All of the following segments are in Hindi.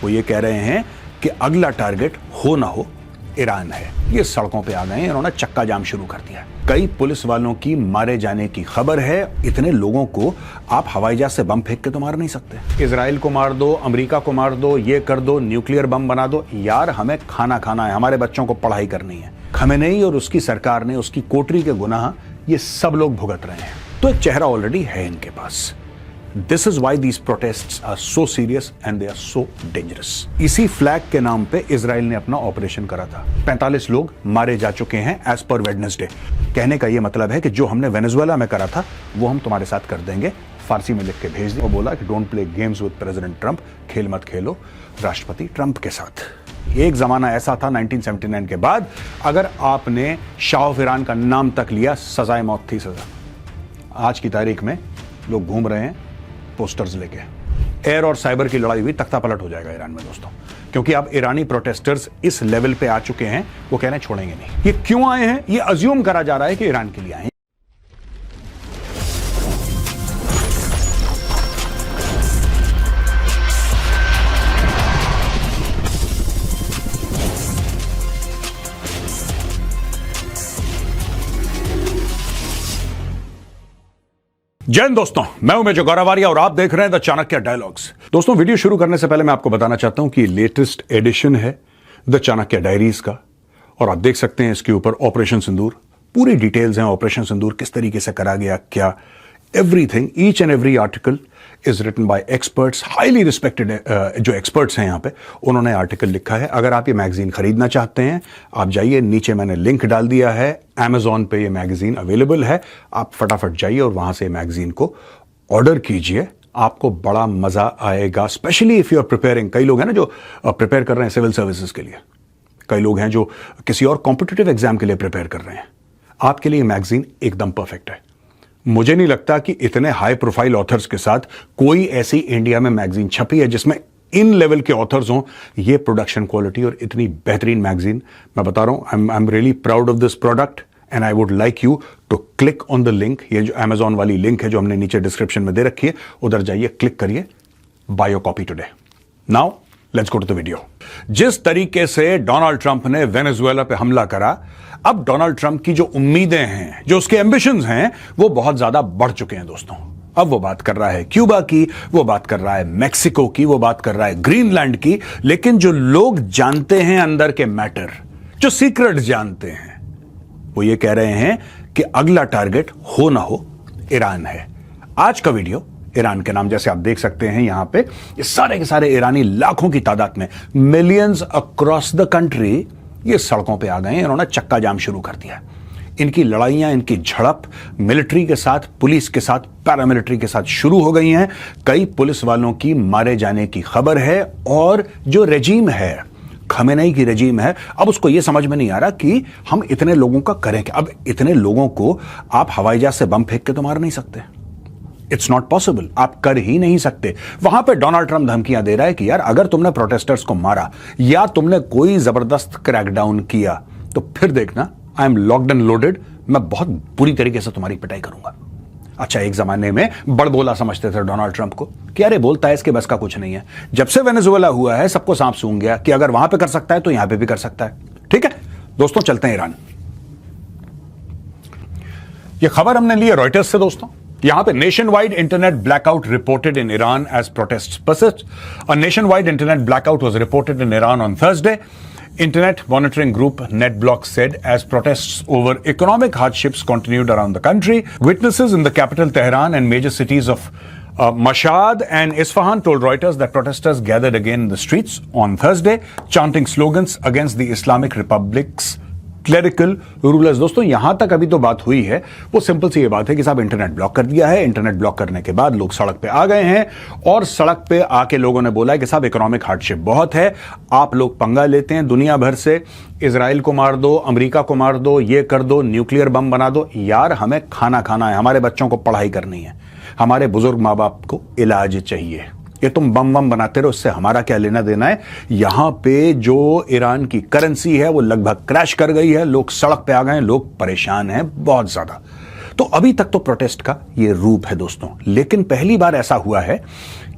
वो ये कह रहे हैं कि अगला टारगेट हो ना हो ईरान है। ये सड़कों पे आ गए हैं, इन्होंने चक्का जाम शुरू कर दिया। कई पुलिस वालों की मारे जाने की खबर है। इतने लोगों को आप हवाई जहाज से बम फेंक के तो मार नहीं सकते। इजराइल को मार दो, अमेरिका को मार दो, ये कर दो, न्यूक्लियर बम बना दो। यार हमें खाना खाना है, हमारे बच्चों को पढ़ाई करनी है। खमेनेई और उसकी सरकार ने उसकी कोठरी के गुनाह ये सब लोग भुगत रहे हैं। तो एक चेहरा ऑलरेडी है इनके पास। This is why these protests are so serious and they are so dangerous. इसी फ्लैग के नाम पे इजराइल ने अपना ऑपरेशन करा था। 45 लोग मारे जा चुके हैं एज पर वेडनेसडे। कहने का ये मतलब है कि जो हमने वेनेजुएला में करा था वो हम तुम्हारे साथ कर देंगे। फारसी में लिख के भेज दिया और बोला कि don't play games with president Trump, खेल मत खेलो राष्ट्रपति ट्रंप के साथ। एक जमाना ऐसा था 1979 के बाद, अगर आपने शाह ऑफ ईरान का नाम तक लिया सजाए मौत थी सजा। आज की तारीख में लोग घूम रहे हैं पोस्टर्स लेके। एयर और साइबर की लड़ाई हुई तख्ता पलट हो जाएगा ईरान में दोस्तों, क्योंकि अब ईरानी प्रोटेस्टर्स इस लेवल पे आ चुके हैं, वो कहने छोड़ेंगे नहीं। ये क्यों आए हैं? ये अज्यूम करा जा रहा है कि ईरान के लिए आए हैं। जय हिंद दोस्तों, मैं हूं मेजर गौरवारिया और आप देख रहे हैं द चाणक्य डायलॉग्स। दोस्तों, वीडियो शुरू करने से पहले मैं आपको बताना चाहता हूं कि लेटेस्ट एडिशन है द चाणक्य डायरीज का, और आप देख सकते हैं इसके ऊपर ऑपरेशन सिंदूर, पूरी डिटेल्स हैं। ऑपरेशन सिंदूर किस तरीके से करा गया, क्या, everything, each and every article is written by experts, highly respected जो एक्सपर्ट्स हैं यहाँ पे, उन्होंने आर्टिकल लिखा है। अगर आप ये मैगजीन खरीदना चाहते हैं, आप जाइए, नीचे मैंने लिंक डाल दिया है। Amazon पे ये मैगजीन अवेलेबल है, आप फटाफट जाइए और वहां से मैगजीन को ऑर्डर कीजिए। आपको बड़ा मजा आएगा, specially if you are preparing. कई लोग हैं ना जो प्रिपेयर कर रहे हैं सिविल सर्विसेज के लिए, कई लोग हैं जो किसी और कॉम्पिटिटिव एग्जाम के लिए प्रिपेयर कर रहे हैं। आपके लिए मैगजीन एकदम परफेक्ट है। मुझे नहीं लगता कि इतने हाई प्रोफाइल ऑथर्स के साथ कोई ऐसी इंडिया में मैगजीन छपी है जिसमें इन लेवल के ऑथर्स हों। ये प्रोडक्शन क्वालिटी और इतनी बेहतरीन मैगजीन, मैं बता रहा हूं, I am really proud of this product and I would like you to click on the link. ये जो Amazon वाली लिंक है जो हमने नीचे डिस्क्रिप्शन में दे रखी है, उधर जाइए, क्लिक करिए, buy your copy today. Now let's go to the video. जिस तरीके से डोनाल्ड ट्रंप ने वेनेजुएला पे हमला करा, अब डोनाल्ड ट्रंप की जो उम्मीदें हैं, जो उसके एम्बिशंस हैं, वो बहुत ज्यादा बढ़ चुके हैं दोस्तों। अब वो बात कर रहा है क्यूबा की, वो बात कर रहा है मैक्सिको की, वो बात कर रहा है ग्रीनलैंड की। लेकिन जो लोग जानते हैं अंदर के मैटर, जो सीक्रेट जानते हैं, वो ये कह रहे हैं कि अगला टारगेट हो ना हो ईरान है। आज का वीडियो ईरान के नाम, जैसे आप देख सकते हैं यहां पे, ये सारे के सारे ईरानी लाखों की तादाद में, मिलियंस अक्रॉस द कंट्री, ये सड़कों पे आ गए हैं। इन्होंने चक्का जाम शुरू कर दिया। इनकी लड़ाइयां, इनकी झड़प मिलिट्री के साथ, पुलिस के साथ, पैरामिलिट्री के साथ शुरू हो गई हैं। कई पुलिस वालों की मारे जाने की खबर है। और जो रेजीम है, खमेनेई की रेजीम है, अब उसको यह समझ में नहीं आ रहा कि हम इतने लोगों का करें क्या। अब इतने लोगों को आप हवाई जहाज से बम फेंक के तो मार नहीं सकते। इट्स नॉट पॉसिबल, आप कर ही नहीं सकते। वहां पे डोनाल्ड ट्रंप धमकियां दे रहा है कि यार अगर तुमने प्रोटेस्टर्स को मारा या तुमने कोई जबरदस्त क्रैकडाउन किया तो फिर देखना, I am locked and loaded, मैं बहुत बुरी तरीके से तुम्हारी पिटाई करूंगा। अच्छा, एक जमाने में बड़बोला समझते थे डोनाल्ड ट्रंप को कि अरे बोलता है, इसके बस का कुछ नहीं है। जब से वेनेजुएला हुआ है, सबको सांप सूंघ गया कि अगर वहां पे कर सकता है तो यहां पे भी कर सकता है। ठीक है दोस्तों, चलते हैं ईरान। यह खबर हमने ली है रॉयटर्स से दोस्तों। यहां पे nationwide internet blackout reported in Iran as protests persist. A nationwide internet blackout was reported in Iran on Thursday. Internet monitoring group NetBlock said as protests over economic hardships continued around the country. Witnesses in the capital Tehran and major cities of Mashhad and Isfahan told Reuters that protesters gathered again in the streets on Thursday, chanting slogans against the Islamic Republic's clerical rulers. दोस्तों, यहां तक अभी तो बात हुई है, वो सिंपल सी ये बात है कि साहब इंटरनेट ब्लॉक कर दिया है। इंटरनेट ब्लॉक करने के बाद लोग सड़क पे आ गए हैं और सड़क पे आके लोगों ने बोला है कि साहब इकोनॉमिक हार्डशिप बहुत है, आप लोग पंगा लेते हैं दुनिया भर से, इजराइल को मार दो, अमेरिका को मार दो, ये कर दो, न्यूक्लियर बम बना दो। यार हमें खाना खाना है, हमारे बच्चों को पढ़ाई करनी है, हमारे बुजुर्ग माँ बाप को इलाज चाहिए। ये तुम बम बम बनाते रहो, इससे हमारा क्या लेना देना है। यहां पे जो ईरान की करेंसी है वो लगभग क्रैश कर गई है, लोग सड़क पे आ गए हैं, लोग परेशान हैं बहुत ज्यादा। तो अभी तक तो प्रोटेस्ट का ये रूप है दोस्तों, लेकिन पहली बार ऐसा हुआ है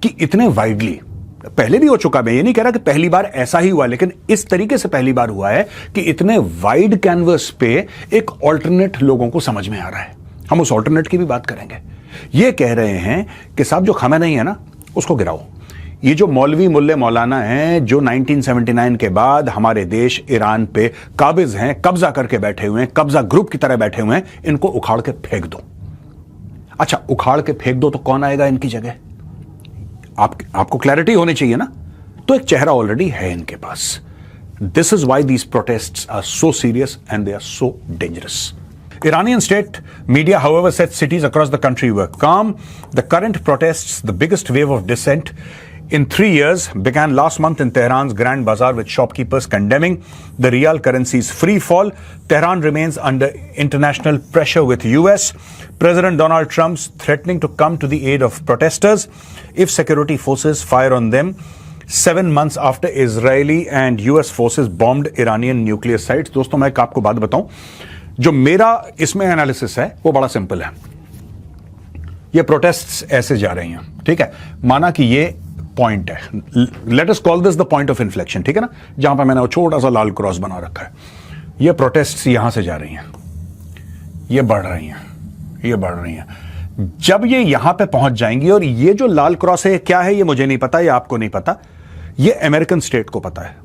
कि इतने वाइडली पहले भी हो चुका, मैं ये नहीं कह रहा कि पहली बार ऐसा ही हुआ, लेकिन इस तरीके से पहली बार हुआ है कि इतने वाइड कैनवस पे एक ऑल्टरनेट लोगों को समझ में आ रहा है। हम उस ऑल्टरनेट की भी बात करेंगे। ये कह रहे हैं कि साहब जो खamenei है ना, उसको गिराओ। ये जो मौलवी मुल्ले मौलाना हैं जो 1979 के बाद हमारे देश ईरान पे काबिज हैं, कब्जा करके बैठे हुए हैं, कब्जा ग्रुप की तरह बैठे हुए हैं, इनको उखाड़ के फेंक दो। अच्छा, उखाड़ के फेंक दो तो कौन आएगा इनकी जगह? आपको क्लैरिटी होनी चाहिए ना। तो एक चेहरा ऑलरेडी है इनके पास। This is why these protests are so serious and they are so dangerous. Iranian state media, however, said cities across the country were calm. The current protests, the biggest wave of dissent in 3 years, began last month in Tehran's Grand Bazaar with shopkeepers condemning the real currency's free fall. Tehran remains under international pressure with US. President Donald Trump's threatening to come to the aid of protesters if security forces fire on them 7 months after Israeli and US forces bombed Iranian nuclear sites. दोस्तों, मैं एक आपको बात बताऊं, जो मेरा इसमें एनालिसिस है वो बड़ा सिंपल है। ये प्रोटेस्ट्स ऐसे जा रही हैं, ठीक है, माना कि ये पॉइंट है, let us call this the point of inflection, ठीक है ना, जहां पर मैंने वो छोटा सा लाल क्रॉस बना रखा है। ये प्रोटेस्ट्स यहां से जा रही हैं, ये बढ़ रही हैं, ये बढ़ रही हैं। जब ये यहां पे पहुंच जाएंगी, और ये जो लाल क्रॉस है क्या है ये मुझे नहीं पता, ये आपको नहीं पता, ये अमेरिकन स्टेट को पता है,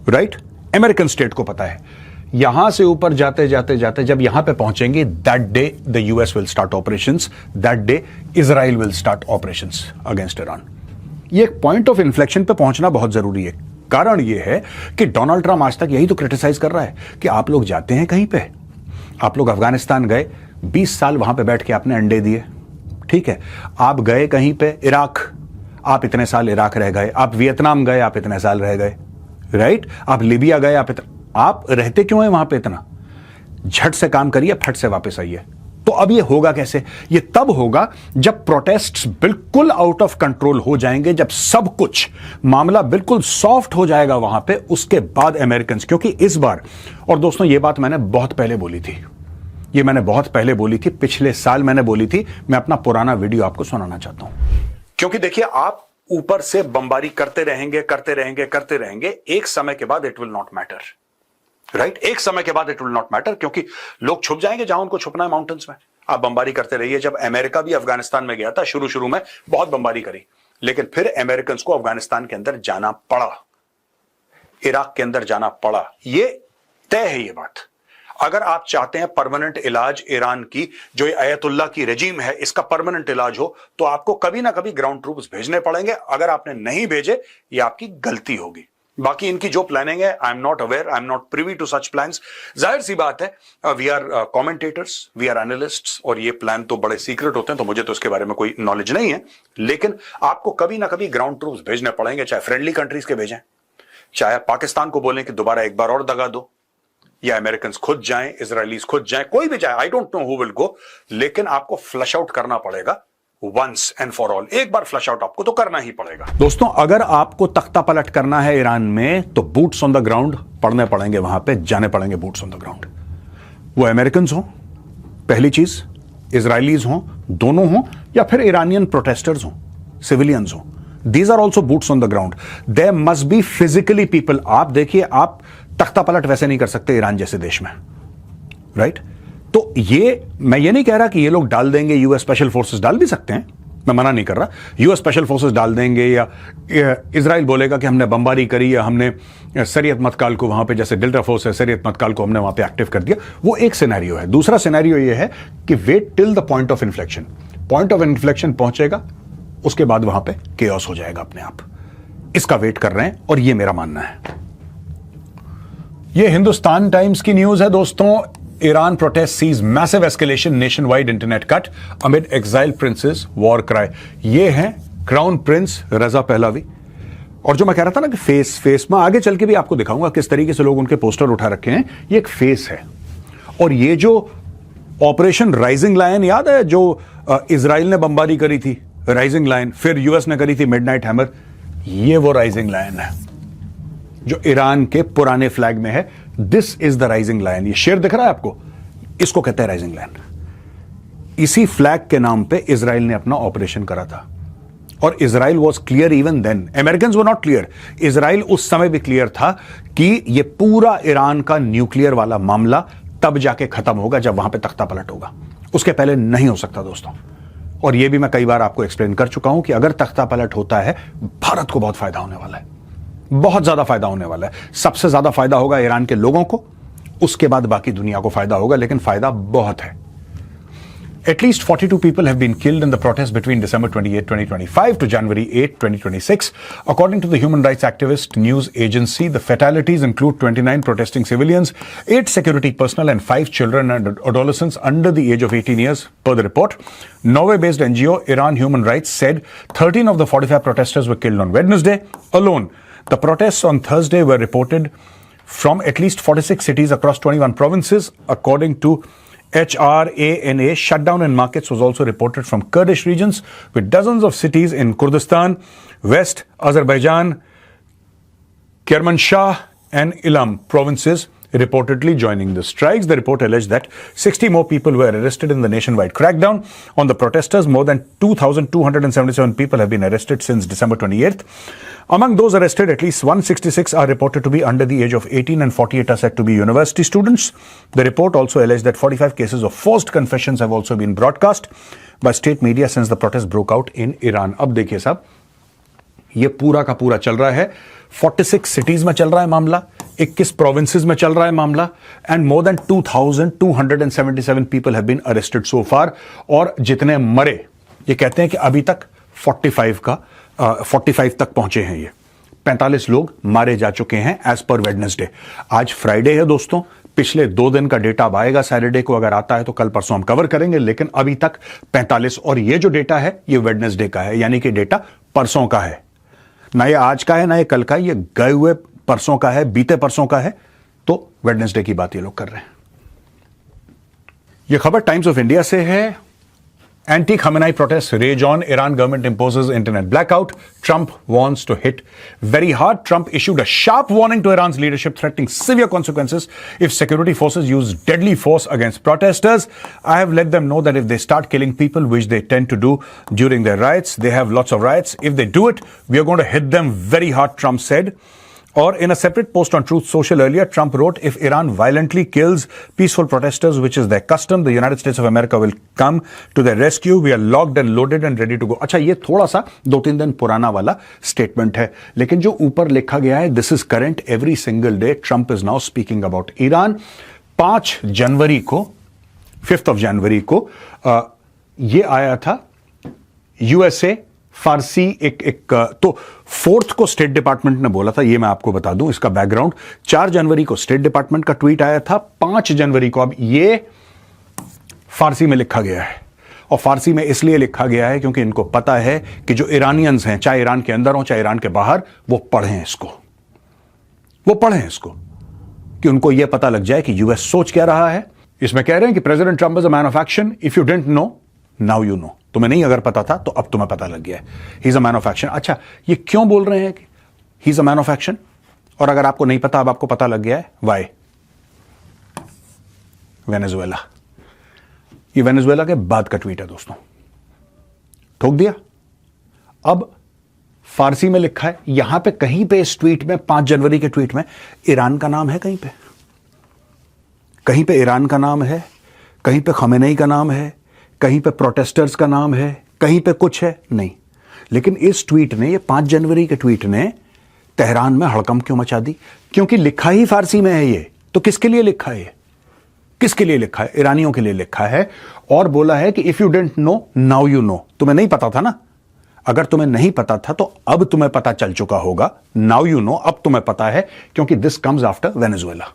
राइट? अमेरिकन स्टेट को पता है। यहां से ऊपर जाते जाते जाते जब यहां पे पहुंचेंगे, that day the US will start operations, that day Israel will start operations against Iran. ये एक पॉइंट ऑफ इन्फ्लेक्शन पे पहुंचना बहुत जरूरी है। कारण ये है कि डोनाल्ड ट्रंप आज तक यही तो क्रिटिसाइज कर रहा है कि आप लोग जाते हैं कहीं पे, आप लोग अफगानिस्तान गए, 20 साल वहां पे बैठ के आपने अंडे दिए, ठीक है, आप गए कहीं पे इराक, आप इतने साल इराक रह गए, आप वियतनाम गए, आप इतने साल रह गए, राइट? आप लीबिया गए, आप रहते क्यों हैं वहां पे इतना? झट से काम करिए, फट से वापस आइए। तो अब ये होगा कैसे? ये तब होगा जब प्रोटेस्ट्स बिल्कुल आउट ऑफ कंट्रोल हो जाएंगे, जब सब कुछ मामला बिल्कुल सॉफ्ट हो जाएगा वहां पे, उसके बाद अमेरिकन, क्योंकि इस बार, और दोस्तों ये बात मैंने बहुत पहले बोली थी, ये मैंने बहुत पहले बोली थी, पिछले साल मैंने बोली थी, मैं अपना पुराना वीडियो आपको सुनाना चाहता हूं। क्योंकि देखिए, आप ऊपर से बमबारी करते रहेंगे करते रहेंगे करते रहेंगे, एक समय के बाद it will not matter, right? एक समय के बाद इट विल नॉट मैटर, क्योंकि लोग छुप जाएंगे जहां उनको छुपना है, माउंटेन्स में। आप बमबारी करते रहिए। जब अमेरिका भी अफगानिस्तान में गया था, शुरू में बहुत बमबारी करी, लेकिन फिर अमेरिकन को अफगानिस्तान के अंदर जाना पड़ा, इराक के अंदर जाना पड़ा। ये तय है ये बात। अगर आप चाहते हैं परमानेंट इलाज ईरान की, जो ये अयतुल्ला की रेजिम है, इसका परमानेंट इलाज हो, तो आपको कभी ना कभी ग्राउंड ट्रूप्स भेजने पड़ेंगे। अगर आपने नहीं भेजे, ये आपकी गलती होगी। बाकी इनकी जो प्लानिंग है, I am not aware, I am not privy to such plans. जाहिर सी बात है, we are commentators, we are analysts, और ये प्लान तो बड़े सीक्रेट होते हैं, तो मुझे तो इसके बारे में कोई नॉलेज नहीं है। लेकिन आपको कभी ना कभी ग्राउंड ट्रूप्स भेजने पड़ेंगे, चाहे फ्रेंडली कंट्रीज के भेजें, चाहे पाकिस्तान को बोलें कि दोबारा एक बार और दगा दो, या अमेरिकन खुद जाएं, इजरायलीज खुद जाएं, कोई भी जाए, I don't know who will go, लेकिन आपको फ्लश आउट करना पड़ेगा वंस एंड फॉर ऑल। एक बार फ्लश आउट आपको तो करना ही पड़ेगा। दोस्तों, अगर आपको तख्ता पलट करना है ईरान में, तो बूट्स ऑन द ग्राउंड पड़ने पड़ेंगे, वहां पे जाने पड़ेंगे बूट्स ऑन द ग्राउंड। वो अमेरिकन हो, पहली चीज, इजरायलीज हो, दोनों हो, या फिर ईरानियन प्रोटेस्टर्स हो, सिविलियंस हो, these are also boots on the ground. There must be physically people. आप देखिए, आप तख्ता पलट वैसे नहीं कर सकते ईरान जैसे देश में, राइट? तो ये, मैं ये नहीं कह रहा कि ये लोग डाल देंगे, यूएस स्पेशल फोर्सेस डाल भी सकते हैं, मैं मना नहीं कर रहा, यूएस स्पेशल फोर्सेस डाल देंगे, या इजराइल बोलेगा कि हमने बमबारी करी, या हमने शरीयत मतकाल को वहां पे, जैसे डेल्टा फोर्स है, शरीयत मतकाल को हमने वहां पे एक्टिव कर दिया। वो एक सिनेरियो है। दूसरा सिनेरियो ये है कि wait till the point of inflection. Point of inflection पहुंचेगा, उसके बाद वहां पे केओस हो जाएगा अपने आप। इसका वेट कर रहे हैं, और ये मेरा मानना है। ये हिंदुस्तान टाइम्स की न्यूज है दोस्तों। Iran protest sees massive escalation, nationwide internet cut amid exiled princes war cry। ये हैं क्राउन प्रिंस रजा पहलवी। और जो मैं कह रहा था ना कि फेस में आगे चल के भी आपको दिखाऊंगा किस तरीके से लोग उनके पोस्टर उठा रखे हैं। ये एक फेस है। और ये जो ऑपरेशन राइजिंग लायन याद है, जो इजराइल ने बमबारी करी थी, राइजिंग लायन, फिर यूएस ने करी थी मिडनाइट हैमर, ये वो राइजिंग लायन है जो ईरान के पुराने फ्लैग में है। This is the rising lion. ये शेर दिख रहा है आपको, इसको कहते हैं राइजिंग लायन। इसी फ्लैग के नाम पे इजराइल ने अपना ऑपरेशन करा था। और Israel was clear even then, American were not clear, Israel उस समय भी क्लियर था कि यह पूरा ईरान का न्यूक्लियर वाला मामला तब जाके खत्म होगा जब वहां पे तख्ता पलट होगा, उसके पहले नहीं हो सकता दोस्तों। और यह भी मैं कई बार आपको एक्सप्लेन कर चुका हूं कि अगर तख्ता पलट होता है भारत को बहुत फायदा होने वाला है, बहुत ज्यादा फायदा होने वाला है। सबसे ज्यादा फायदा होगा ईरान के लोगों को, उसके बाद बाकी दुनिया को फायदा होगा, लेकिन फायदा बहुत है। At least 42 people have been killed in the protests between December 28, 2025 to January 8, 2026. According to the human rights activist news agency, the fatalities include 29 protesting civilians, 8 security personnel, and 5 children and adolescents under the age of 18 years, per the report. Norway-based NGO Iran Human Rights said 13 of the 45 protesters were killed on Wednesday alone. The protests on Thursday were reported from at least 46 cities across 21 provinces, according to HRANA. Shutdown in markets was also reported from Kurdish regions, with dozens of cities in Kurdistan, West Azerbaijan, Kermanshah, and Ilam provinces reportedly joining the strikes. The report alleged that 60 more people were arrested in the nationwide crackdown on the protesters. More than 2,277 people have been arrested since December 28th. Among those arrested, at least 166 are reported to be under the age of 18 and 48 are said to be university students. The report also alleged that 45 cases of forced confessions have also been broadcast by state media since the protests broke out in Iran. अब देखिए साहब, ये पूरा का पूरा चल रहा है, 46 सिटीज में चल रहा है मामला, 21 प्रोविंसेस में चल रहा है मामला, and more than 2,277 people have been arrested so far. और जितने मरे, ये कहते हैं कि अभी तक 45 तक पहुंचे हैं, ये 45 लोग मारे जा चुके हैं एज पर वेडनेसडे। आज फ्राइडे है दोस्तों, पिछले 2 दिन का डेटा अब आएगा, सैटरडे को अगर आता है तो कल परसों हम कवर करेंगे, लेकिन अभी तक 45। और ये जो डेटा है ये वेडनेसडे का है, यानी कि डेटा परसों का है, ना ये आज का है ना ये कल का है, ये गए हुए परसों का है, बीते परसों का है, तो वेडनेसडे की बात ये लोग कर रहे हैं। ये खबर टाइम्स ऑफ इंडिया से है। Anti-Khamenei protests rage on. Iran government imposes internet blackout. Trump wants to hit very hard. Trump issued a sharp warning to Iran's leadership, threatening severe consequences if security forces use deadly force against protesters. I have let them know that if they start killing people, which they tend to do during their riots, they have lots of riots. If they do it, we are going to hit them very hard, Trump said. Or in a separate post on Truth Social earlier, Trump wrote, if Iran violently kills peaceful protesters, which is their custom, the United States of America will come to their rescue. We are locked and loaded and ready to go. अच्छा, ये थोड़ा सा 2-3 दिन पुराना वाला स्टेटमेंट है, लेकिन जो ऊपर लिखा गया है, this is current every single day. Trump is now speaking about Iran. 5 जनवरी को, 5th of January को ये आया था यूएसए फारसी एक तो 4th को स्टेट डिपार्टमेंट ने बोला था, ये मैं आपको बता दूं इसका बैकग्राउंड. 4 जनवरी को स्टेट डिपार्टमेंट का ट्वीट आया था, 5 जनवरी को अब ये फारसी में लिखा गया है. और फारसी में इसलिए लिखा गया है क्योंकि इनको पता है कि जो ईरानियंस हैं, चाहे ईरान के अंदर हो चाहे ईरान के बाहर, वो पढ़ें इसको, कि उनको यह पता लग जाए कि यूएस सोच क्या रहा है. इसमें कह रहे हैं कि president Trump is a man of action. If you didn't know, now you know. तुम्हें नहीं अगर पता था तो अब तुम्हें पता लग गया है. He is a man of action. अच्छा, ये क्यों बोल रहे हैं कि he is a man of action? और अगर आपको नहीं पता, अब आपको पता लग गया है. वाई? वेनेजुएला. ये वेनेजुएला के बाद का ट्वीट है दोस्तों. ठोक दिया. अब फारसी में लिखा है, यहां पे कहीं पे इस ट्वीट में, 5 जनवरी के ट्वीट में ईरान का नाम है, कहीं पे ईरान का नाम है, कहीं पे खमेनेई का नाम है, कहीं पे प्रोटेस्टर्स का नाम है, कहीं पे कुछ है नहीं. लेकिन इस ट्वीट ने, ये 5 जनवरी के ट्वीट ने तेहरान में हड़कंप क्यों मचा दी? क्योंकि लिखा ही फारसी में है ये. तो किसके लिए लिखा है? किसके लिए लिखा है? ईरानियों के लिए लिखा है. और बोला है कि if you didn't know, now you know. तुम्हें नहीं पता था ना, अगर तुम्हें नहीं पता था तो अब तुम्हें पता चल चुका होगा. नाउ यू नो, अब तुम्हें पता है, क्योंकि दिस कम्स आफ्टर वेनेजुएला.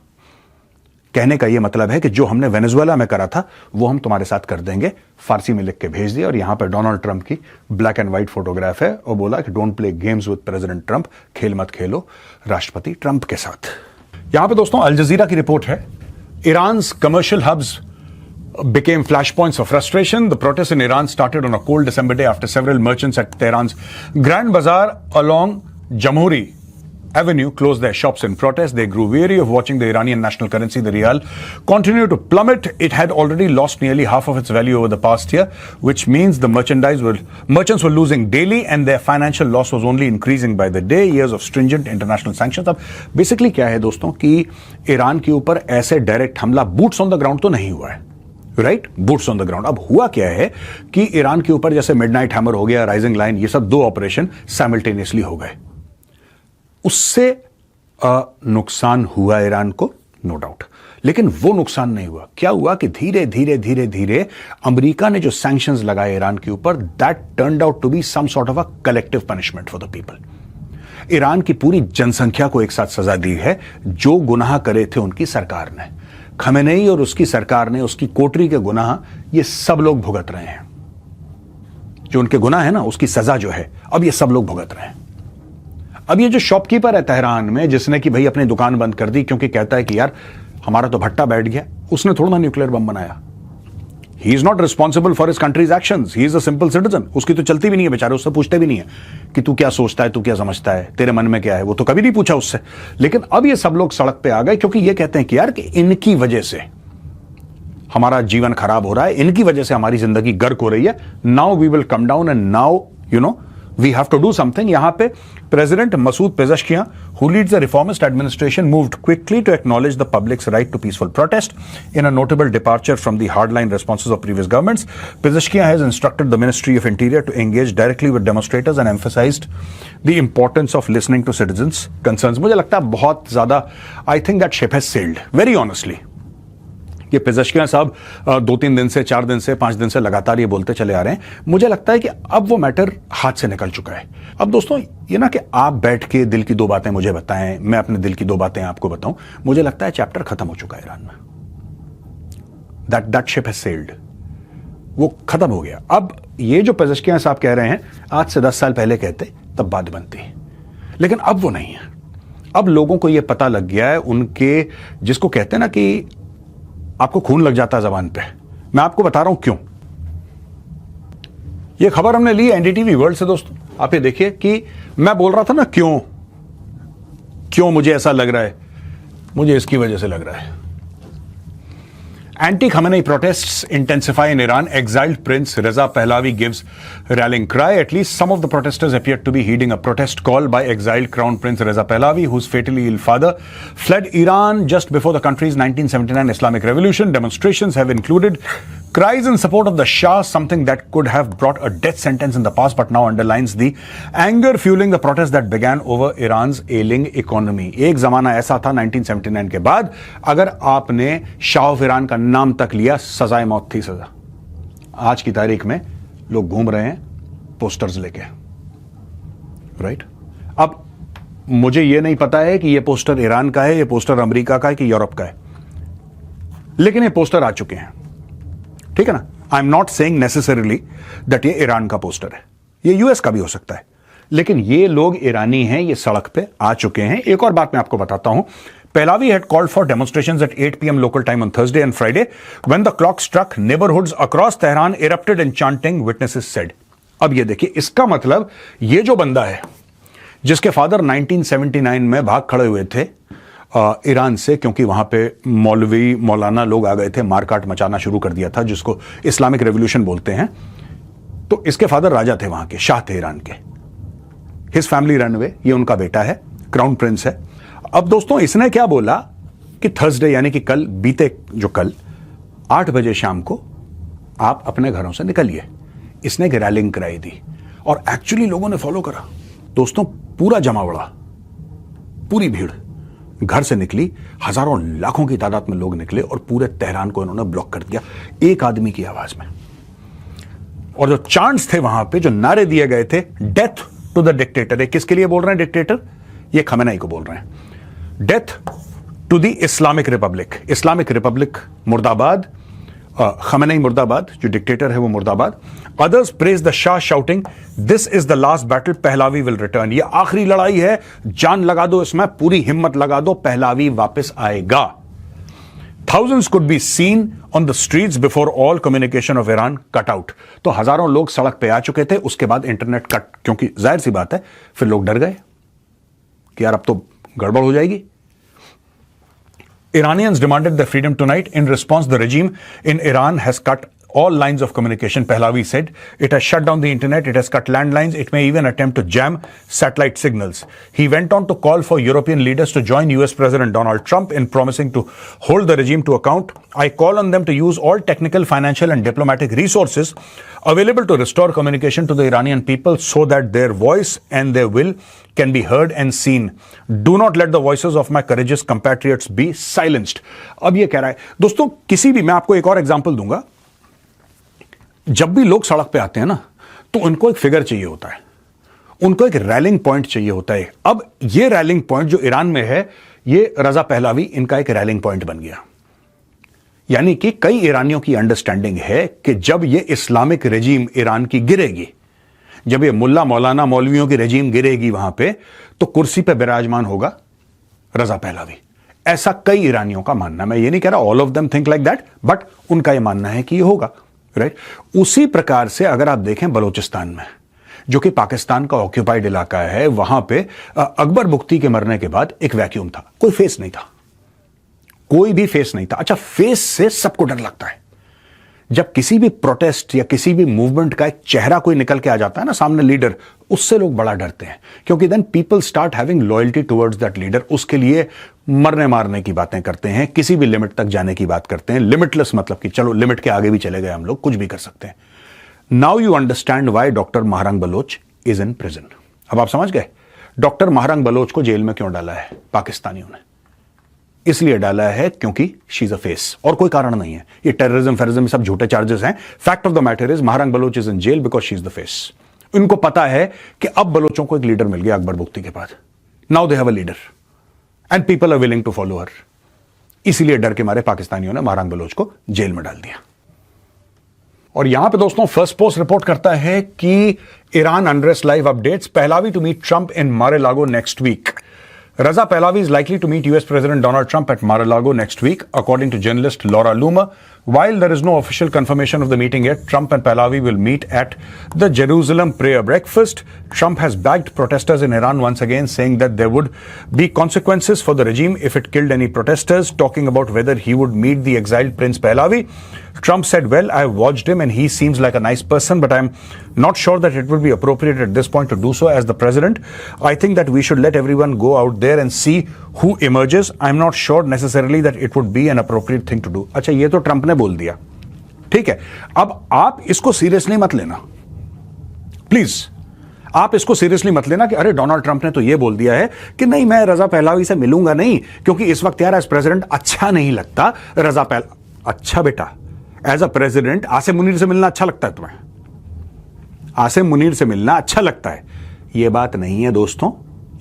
कहने का यह मतलब है कि जो हमने वेनेजुएला में करा था वो हम तुम्हारे साथ कर देंगे. फारसी में लिख के भेज दिया. और यहां पर डोनाल्ड ट्रंप की ब्लैक एंड व्हाइट फोटोग्राफ है और बोला कि don't play games with president Trump. खेल मत खेलो राष्ट्रपति ट्रंप के साथ. यहां पे दोस्तों अल जजीरा की रिपोर्ट है. Iran's commercial hubs became flashpoints of frustration. The protests in Iran started on a cold December day after several merchants at Tehran's Grand Bazaar along Jamhuri Avenue closed their shops in protest. They grew weary of watching the Iranian national currency, the rial, continue to plummet. It had already lost nearly half of its value over the past year, which means the merchants were losing daily and their financial loss was only increasing by the day. Years of stringent international sanctions. अब बेसिकली क्या है दोस्तों कि ईरान के ऊपर ऐसे डायरेक्ट हमला बूट्स ऑन द ग्राउंड तो नहीं हुआ है, right? Boots on the ground. अब हुआ क्या है कि ईरान के ऊपर जैसे मिडनाइट हैमर हो गया, राइजिंग लाइन, ये सब 2 ऑपरेशन साइमल्टेनियसली हो गए। उससे नुकसान हुआ ईरान को, नो डाउट, लेकिन वो नुकसान नहीं हुआ। क्या हुआ कि धीरे धीरे धीरे धीरे अमेरिका ने जो सैंक्शंस लगाए ईरान के ऊपर, that turned out to be some sort of a collective punishment for the people. Iran की पूरी जनसंख्या को एक साथ सजा दी है जो गुनाह करे थे उनकी सरकार ने। खमेनेई और उसकी सरकार ने, उसकी कोटरी के गुनाह ये सब लोग भुगत रहे हैं। जो उनके गुनाह है ना, उसकी सजा जो है अब ये सब लोग भुगत रहे हैं। अब ये जो शॉपकीपर है तेहरान में, जिसने कि भाई अपनी दुकान बंद कर दी क्योंकि कहता है कि यार हमारा तो भट्टा बैठ गया, उसने थोड़ा ना न्यूक्लियर बम बनाया। He is not responsible for his countries actions, he is a simple citizen. उसकी तो चलती भी नहीं है बेचारे, उससे पूछते भी नहीं है कि तू क्या सोचता है, तू क्या समझता है, तेरे मन में क्या है, वो तो कभी नहीं पूछा उससे। लेकिन अब ये सब लोग सड़क पे आ गए क्योंकि ये कहते हैं कि यार कि इनकी वजह से हमारा जीवन खराब हो रहा है, इनकी वजह से हमारी जिंदगी गर्क हो रही है। Now we will come down and now we have to do something. यहां पे president Masoud Pezeshkian, who leads the reformist administration, moved quickly to acknowledge the public's right to peaceful protest in a notable departure from the hardline responses of previous governments. Pezeshkian has instructed the Ministry of Interior to engage directly with demonstrators and emphasized the importance of listening to citizens' concerns. मुझे लगता है बहुत ज्यादा, I think that ship has sailed, very honestly. ये पेज़ेश्कियां साहब 2-3 दिन से, 4 दिन से, 5 दिन से लगातार ये बोलते चले आ रहे हैं। मुझे लगता है कि अब वो मैटर हाथ से निकल चुका है। अब दोस्तों ये ना कि आप बैठ के दिल की 2 बातें मुझे बताएं, मैं अपने दिल की 2 बातें आपको बताऊं, मुझे लगता है चैप्टर खत्म हो चुका है ईरान में। दैट शिप हैज सेल्ड, वो खत्म हो गया। अब ये जो पेज़ेश्कियां साहब कह रहे हैं, आज से 10 साल पहले कहते तब बात बनती, लेकिन अब वो नहीं है। अब लोगों को ये पता लग गया है, उनके जिसको कहते हैं ना कि आपको खून लग जाता है जबान पे। मैं आपको बता रहा हूं क्यों। यह खबर हमने ली एनडीटीवी वर्ल्ड से दोस्तों। आप ये देखिए कि मैं बोल रहा था ना क्यों मुझे ऐसा लग रहा है, मुझे इसकी वजह से लग रहा है। Anti-Khamenei protests intensify in Iran. Exiled Prince Reza Pahlavi gives rallying cry. At least some of the protesters appeared to be heeding a protest call by exiled Crown Prince Reza Pahlavi, whose fatally ill father fled Iran just before the country's 1979 Islamic Revolution. Demonstrations have included cries in support of the Shah, something that could have brought a death sentence in the past, but now underlines the anger fueling the protests that began over Iran's ailing economy. एक जमाना ऐसा था 1979 के बाद, अगर आपने शाह ऑफ ईरान का नाम तक लिया, सजाए मौत थी सजा। आज की तारीख में लोग घूम रहे हैं पोस्टर्स लेके, राइट? अब मुझे यह नहीं पता है कि यह पोस्टर ईरान का है, यह पोस्टर अमेरिका का है कि यूरोप का है, लेकिन ये पोस्टर आ चुके हैं, ठीक है ना? आई am not saying necessarily that ये ईरान का पोस्टर है, ये यूएस का भी हो सकता है, लेकिन ये लोग ईरानी हैं, ये सड़क पे आ चुके हैं। एक और बात मैं आपको बताता हूं। Pahlavi had called for demonstrations at 8 p.m. local time on Thursday and Friday. When the clock struck, neighborhoods across Tehran erupted in chanting, witnesses said. अब ये देखिए, इसका मतलब ये जो बंदा है जिसके फादर 1979 में भाग खड़े हुए थे ईरान से, क्योंकि वहां पे मौलवी मौलाना लोग आ गए थे, मारकाट मचाना शुरू कर दिया था, जिसको इस्लामिक रेवोल्यूशन बोलते हैं। तो इसके फादर राजा थे, वहां के शाह थे ईरान के। हिज फैमिली रन अवे, ये उनका बेटा है, क्राउन प्रिंस है। अब दोस्तों इसने क्या बोला कि थर्सडे यानी कि कल, कल 8 बजे शाम को आप अपने घरों से निकलिए। इसने एक रैलिंग कराई दी और एक्चुअली लोगों ने फॉलो करा। दोस्तों पूरा जमावड़ा, पूरी भीड़ घर से निकली, हजारों लाखों की तादाद में लोग निकले और पूरे तेहरान को इन्होंने ब्लॉक कर दिया एक आदमी की आवाज में। और जो चांट्स थे वहां पे, जो नारे दिए गए थे, डेथ टू द डिक्टेटर। ये किसके लिए बोल रहे हैं डिक्टेटर? ये खमेनेई को बोल रहे हैं। Death to the Islamic republic, Islamic republic मुर्दाबाद, खमेनेई मुर्दाबाद, जो डिक्टेटर है वो मुर्दाबाद। Others praise the Shah shouting, this is the last battle, Pahlavi will return. ये आखिरी लड़ाई है, जान लगा दो इसमें, पूरी हिम्मत लगा दो, पहलावी वापस आएगा। Thousands could be seen on the streets before all communication of Iran cut out. तो हजारों लोग सड़क पे आ चुके थे, उसके बाद इंटरनेट कट, क्योंकि जाहिर सी बात है फिर लोग डर गए। कि यार अब तो गड़बड़ हो जाएगी। Iranians demanded their freedom tonight. In response, the regime in Iran has cut all lines of communication, Pahlavi said. It has shut down the internet, it has cut landlines, it may even attempt to jam satellite signals. He went on to call for European leaders to join US President Donald Trump in promising to hold the regime to account. I call on them to use all technical, financial and diplomatic resources available to restore communication to the Iranian people so that their voice and their will can be heard and seen. Do not let the voices of my courageous compatriots be silenced. अब ये कह रहा है दोस्तों, किसी भी, मैं आपको एक और एग्जांपल दूंगा। जब भी लोग सड़क पे आते हैं ना, तो उनको एक फिगर चाहिए होता है, उनको एक रैलिंग पॉइंट चाहिए होता है। अब ये रैलिंग पॉइंट जो ईरान में है, ये रजा पहलावी इनका एक रैलिंग पॉइंट बन गया। यानी कि कई ईरानियों की अंडरस्टैंडिंग है कि जब ये इस्लामिक रेजीम ईरान की गिरेगी, जब ये मुल्ला मौलाना मौलवियों की रेजीम गिरेगी वहां पे, तो कुर्सी पे विराजमान होगा रजा पहलावी। ऐसा कई ईरानियों का मानना, मैं ये नहीं कह रहा all of them think like that, but उनका ये मानना है कि ये होगा, राइट। उसी प्रकार से अगर आप देखें बलोचिस्तान में, जो कि पाकिस्तान का ऑक्यूपाइड इलाका है, वहां पे अकबर बुख्ती के मरने के बाद एक वैक्यूम था, कोई फेस नहीं था, कोई भी फेस नहीं था। अच्छा, फेस से सबको डर लगता है। जब किसी भी प्रोटेस्ट या किसी भी मूवमेंट का एक चेहरा कोई निकल के आ जाता है ना सामने, लीडर, उससे लोग बड़ा डरते हैं, क्योंकि then people start having loyalty towards that leader. उसके लिए मरने मारने की बातें करते हैं, किसी भी लिमिट तक जाने की बात करते हैं। लिमिटलेस मतलब कि चलो लिमिट के आगे भी चले गए हम लोग, कुछ भी कर सकते हैं। Now you understand why doctor Mahrang Baloch is in prison. अब आप समझ गए डॉक्टर महारंग बलोच को जेल में क्यों डाला है पाकिस्तानियों ने। इसलिए डाला है क्योंकि शी इज अ फेस, और कोई कारण नहीं है। ये टेररिज्म फेरिज्म सब झूठे चार्जेस हैं। Fact of the matter is Mahrang Baloch is in jail because she is the face. इनको पता है कि अब बलोचों को एक लीडर मिल गया अकबर बुख्ती के बाद। Now they have a leader and people are willing to follow her. इसीलिए डर के मारे पाकिस्तानियों ने महारंग बलोच को जेल में डाल दिया। और यहां पे दोस्तों फर्स्ट पोस्ट रिपोर्ट करता है कि Iran unrest live updates, Pahlavi to meet Trump in Mar a Lago next week. Raza Pahlavi is likely to meet US President Donald Trump at Mar-a-Lago next week, according to journalist Laura Loomer. While there is no official confirmation of the meeting yet, Trump and Pahlavi will meet at the Jerusalem prayer breakfast. Trump has backed protesters in Iran once again, saying that there would be consequences for the regime if it killed any protesters, talking about whether he would meet the exiled Prince Pahlavi. Trump said, well, I have watched him and he seems like a nice person, but I'm not sure that it would be appropriate at this point to do so as the president. I think that we should let everyone go out there and see who emerges. I'm not sure necessarily that it would be an appropriate thing to do. अच्छा, ये तो ट्रंप ने बोल दिया, ठीक है। अब आप इसको सीरियसली मत लेना, प्लीज। आप इसको सीरियसली मत लेना कि अरे डोनाल्ड ट्रंप ने तो ये बोल दिया है कि नहीं, मैं रजा पहलावी से मिलूंगा नहीं, क्योंकि इस वक्त यार एज प्रेसिडेंट अच्छा नहीं लगता रजा पहलावी। अच्छा बेटा, as a president Asim Munir से मिलना अच्छा लगता है तुम्हें? आसिम मुनीर से मिलना अच्छा लगता है? ये बात नहीं है दोस्तों,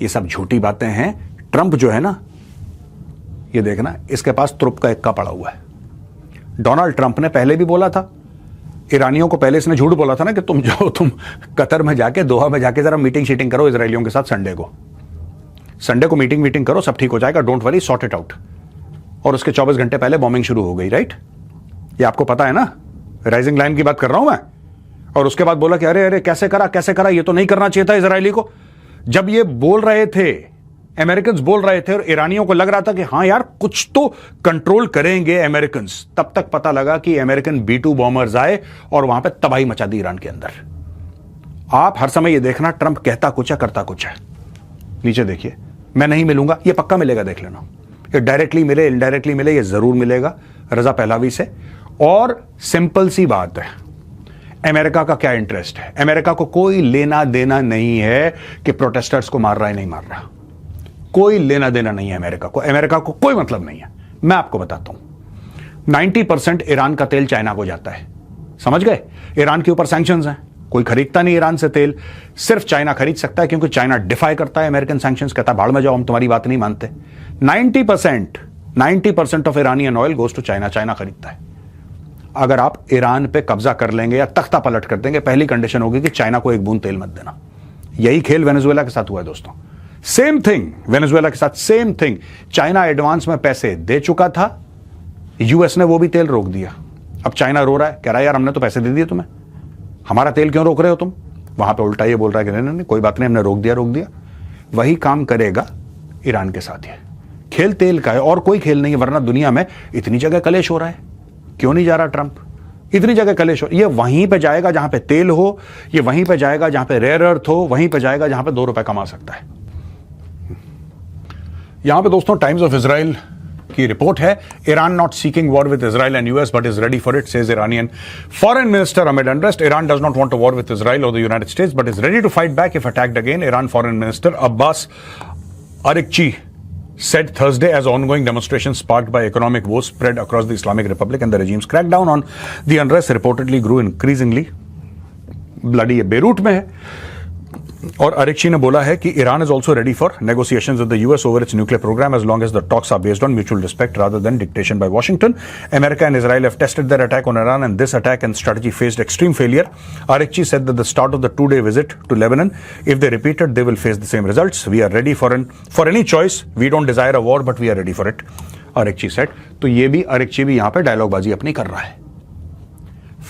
ये सब झूठी बातें हैं। ट्रंप जो है ना, ये देखना, इसके पास तुरुप का इक्का पड़ा हुआ है। डोनाल्ड ट्रंप ने पहले भी बोला था, ईरानियों को पहले इसने झूठ बोला था ना कि तुम जाओ, तुम कतर में जाके, दोहा में जाके जरा मीटिंग शीटिंग करो इजरायलियों के साथ, संडे को मीटिंग करो, सब ठीक हो जाएगा, don't worry, sort it out. और उसके 24 घंटे पहले बॉम्बिंग शुरू हो गई, राइट? ये आपको पता है ना, राइजिंग लाइन की बात कर रहा हूं मैं। और उसके बाद बोला कि अरे अरे कैसे करा, ये तो नहीं करना चाहिए था इजरायली को। जब ये बोल रहे थे, अमेरिकन्स बोल रहे थे, और ईरानियों को लग रहा था कि हाँ यार कुछ तो कंट्रोल करेंगे अमेरिकन्स, तब तक पता लगा कि अमेरिकन B-2 बॉम्बर्स आए और वहां पे तबाही मचा दी ईरान के अंदर। आप हर समय ये देखना, ट्रंप कहता कुछ है करता कुछ है। नीचे देखिए, मैं नहीं मिलूंगा, ये पक्का मिलेगा, देख लेना। ये डायरेक्टली मिले इनडायरेक्टली मिले, ये जरूर मिलेगा रजा पहलावी से। और सिंपल सी बात है, अमेरिका का क्या इंटरेस्ट है? अमेरिका को कोई लेना देना नहीं है कि प्रोटेस्टर्स को मार रहा है नहीं मार रहा, कोई लेना देना नहीं है अमेरिका को कोई मतलब नहीं है। मैं आपको बताता हूं, 90% ईरान का तेल चाइना को जाता है, समझ गए? ईरान के ऊपर सैंक्शंस हैं, कोई खरीदता नहीं ईरान से तेल, सिर्फ चाइना खरीद सकता है, क्योंकि चाइना डिफाई करता है अमेरिकन सैंक्शंस, कहता है भाड़ में जाओ, हम तुम्हारी बात नहीं मानते। 90% of Iranian oil goes to China, China खरीदता है। अगर आप ईरान पे कब्जा कर लेंगे या तख्ता पलट कर देंगे, पहली कंडीशन होगी कि चाइना को एक बूंद तेल मत देना। यही खेल वेनेजुएला के साथ हुआ है दोस्तों, सेम थिंग वेनेजुएला के साथ, सेम थिंग। चाइना एडवांस में पैसे दे चुका था, यूएस ने वो भी तेल रोक दिया। अब चाइना रो रहा है, कह रहा है यार हमने तो पैसे दे दिए तुम्हें, हमारा तेल क्यों रोक रहे हो तुम? वहां पे उल्टा ये बोल रहा है कि नहीं नहीं कोई बात नहीं, हमने रोक दिया। वही काम करेगा ईरान के साथ है। खेल तेल का है और कोई खेल नहीं है, वरना दुनिया में इतनी जगह कलेश हो रहा है। क्यों नहीं जा रहा ट्रंप? इतनी जगह कलेश हो, ये वहीं पे जाएगा जहां पे तेल हो, ये वहीं पे जाएगा जहां पे रेयर अर्थ हो, वहीं पे जाएगा जहां पे 2 रुपए कमा सकता है। यहां पे दोस्तों टाइम्स ऑफ इजराइल की रिपोर्ट है, Iran not seeking war with Israel and US but is ready for it, says Iranian foreign minister amid unrest. Iran does not want a war with Israel or the United States but is ready to fight back if attacked again. Iran foreign minister Abbas Araghchi said Thursday as ongoing demonstrations sparked by economic woes spread across the Islamic Republic and the regime's crackdown on the unrest reportedly grew increasingly bloody। Beirut में है और अराक्ची ने बोला है कि Iran is also ready for negotiations with the US over its nuclear program as long as the talks are based on mutual respect rather than dictation by Washington। America and Israel have tested their attack on Iran and this attack and strategy faced extreme failure। Arakchi said that the start of the 2-day visit to Lebanon, if they repeat it, they will face the same results। We are ready for any choice। We don't desire a war but we are ready for it, Arakchi said। तो ये भी अराक्ची भी यहाँ पे डायलॉगबाजी अपनी कर रहा है।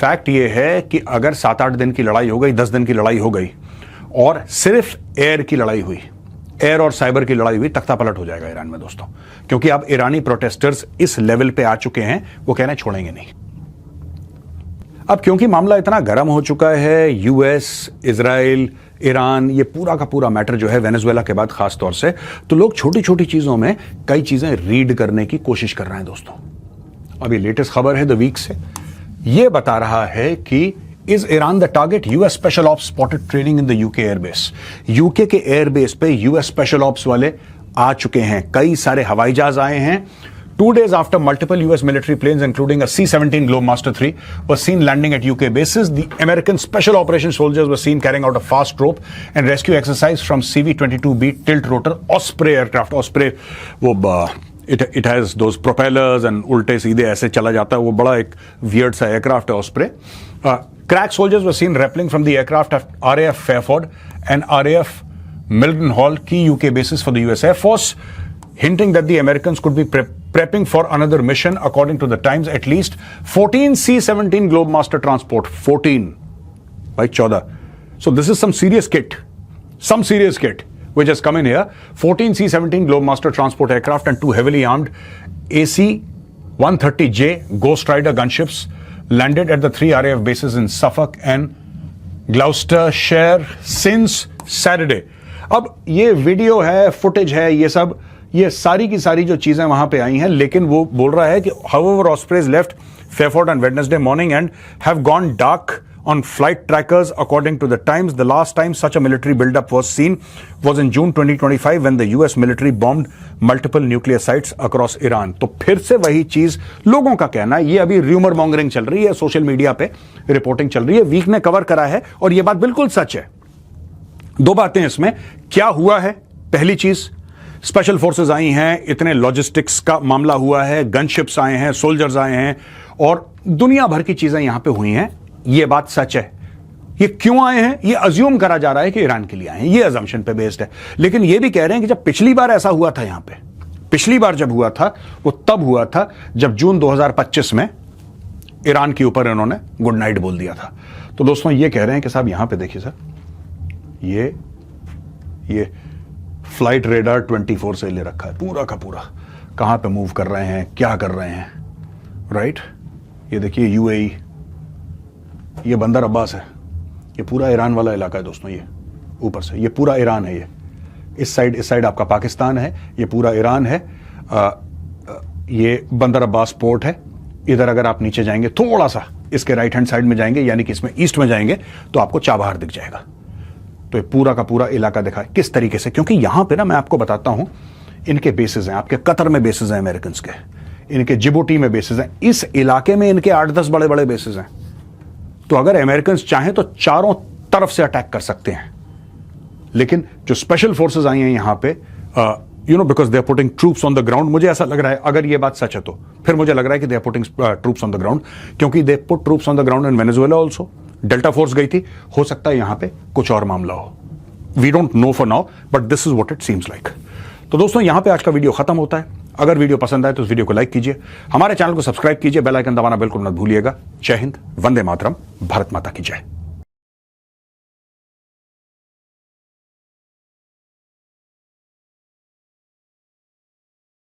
फैक्ट ये है कि अगर 7-8 दिन की लड़ाई हो गई, 10 दिन की लड़ाई हो गई और सिर्फ एयर की लड़ाई हुई, एयर और साइबर की लड़ाई हुई, तख्ता पलट हो जाएगा ईरान में दोस्तों, क्योंकि अब ईरानी प्रोटेस्टर्स इस लेवल पे आ चुके हैं, वो कहना छोड़ेंगे नहीं। अब क्योंकि मामला इतना गर्म हो चुका है, यूएस, इजराइल, ईरान, ये पूरा का पूरा मैटर जो है वेनेजुएला के बाद खास तौर से, तो लोग छोटी छोटी चीजों में कई चीजें रीड करने की कोशिश कर रहे हैं दोस्तों। अभी लेटेस्ट खबर है द वीक से, यह बता रहा है कि Is Iran the target? US Special Ops spotted training in the UK airbase। UK के एयरबेस पे US Special Ops वाले आ चुके हैं, कई सारे हवाई जहाज आए हैं। 2 days after multiple US military planes, including a C-17 Globemaster III, were seen landing at UK bases, the American Special Operations soldiers were seen carrying out a fast rope and rescue exercise from CV-22B tilt rotor Osprey aircraft। Osprey वो it has those propellers and उल्टे सीधे ऐसे चला जाता है, वो बड़ा एक weird सा aircraft है Osprey। Crack soldiers were seen rappelling from the aircraft at RAF Fairford and RAF Mildenhall, key UK bases for the US Air Force, hinting that the Americans could be prepping for another mission. According to the Times, at least 14 C-17 Globemaster transport, 14 by 14. So this is some serious kit which has come in here. 14 C-17 Globemaster transport aircraft and 2 heavily armed AC-130J Ghost Rider gunships landed at the 3 RAF bases in Suffolk and Gloucestershire since Saturday। अब ये वीडियो है, फुटेज है, ये सब, ये सारी की सारी जो चीजें वहां पे आई हैं, लेकिन वो बोल रहा है कि however Ospreys left Fairford on Wednesday morning and have gone dark on flight trackers according to the Times। The last time such a military buildup was seen was in June 2025 when the US military bombed multiple nuclear sites across Iran। तो फिर से वही चीज, लोगों का कहना है, ये अभी र्यूमर मॉन्गरिंग चल रही है, सोशल मीडिया पे रिपोर्टिंग चल रही है, वीक ने कवर करा है और ये बात बिल्कुल सच है। 2 बातें इसमें क्या हुआ है। पहली चीज, स्पेशल फोर्सेस आई हैं, इतने लॉजिस्टिक्स का मामला हुआ है, गनशिप्स आए हैं, सोल्जर्स आए हैं और दुनिया भर की चीजें यहां पे हुई हैं, ये बात सच है। ये क्यों आए हैं, ये अज्यूम करा जा रहा है कि ईरान के लिए आए हैं, ये अजम्पशन पे बेस्ड है। लेकिन ये भी कह रहे हैं कि जब पिछली बार ऐसा हुआ था, यहां पे पिछली बार जब हुआ था वो तब हुआ था जब जून 2025 में ईरान के ऊपर इन्होंने गुड नाइट बोल दिया था। तो दोस्तों ये कह रहे हैं कि साहब यहां पे देखिए सर, ये फ्लाइट रेडार 24 से ले रखा है पूरा का पूरा, कहां पे मूव कर रहे हैं, क्या कर रहे हैं, राइट। ये देखिए यूएई, ये बंदर अब्बास है, ये पूरा ईरान वाला इलाका है दोस्तों। ये ऊपर से ये पूरा ईरान है। ये इस साइड आपका पाकिस्तान है, ये पूरा ईरान है। ये बंदर अब्बास पोर्ट है। इधर अगर आप नीचे जाएंगे थोड़ा सा, इसके राइट हैंड साइड में जाएंगे, यानी कि इसमें ईस्ट में जाएंगे तो आपको चाबहार दिख जाएगा। तो ये पूरा का पूरा इलाका दिखा है किस तरीके से, क्योंकि यहां पे ना मैं आपको बताता हूं, इनके बेसिस हैं, आपके कतर में बेसिस हैं अमेरिकन के, इनके जिबूटी में बेसिस हैं, इस इलाके में इनके 8-10 बड़े बड़े बेसिस हैं। तो अगर अमेरिकन चाहें तो चारों तरफ से अटैक कर सकते हैं। लेकिन जो स्पेशल फोर्सेस आई हैं यहां पे, because they are putting troops on the ground, मुझे ऐसा लग रहा है, अगर ये बात सच है तो फिर मुझे लग रहा है कि they are putting troops on the ground, क्योंकि they put troops on the ground in Venezuela also. Delta Force गई थी, हो सकता है यहां पे कुछ और मामला हो। We don't know for now, but this is what it seems like. तो दोस्तों यहां पे आज का वीडियो खत्म होता है। अगर वीडियो पसंद आए तो इस वीडियो को लाइक कीजिए, हमारे चैनल को सब्सक्राइब कीजिए, बेल आइकन दबाना बिल्कुल मत भूलिएगा। जय हिंद, वंदे मातरम, भारत माता की जय।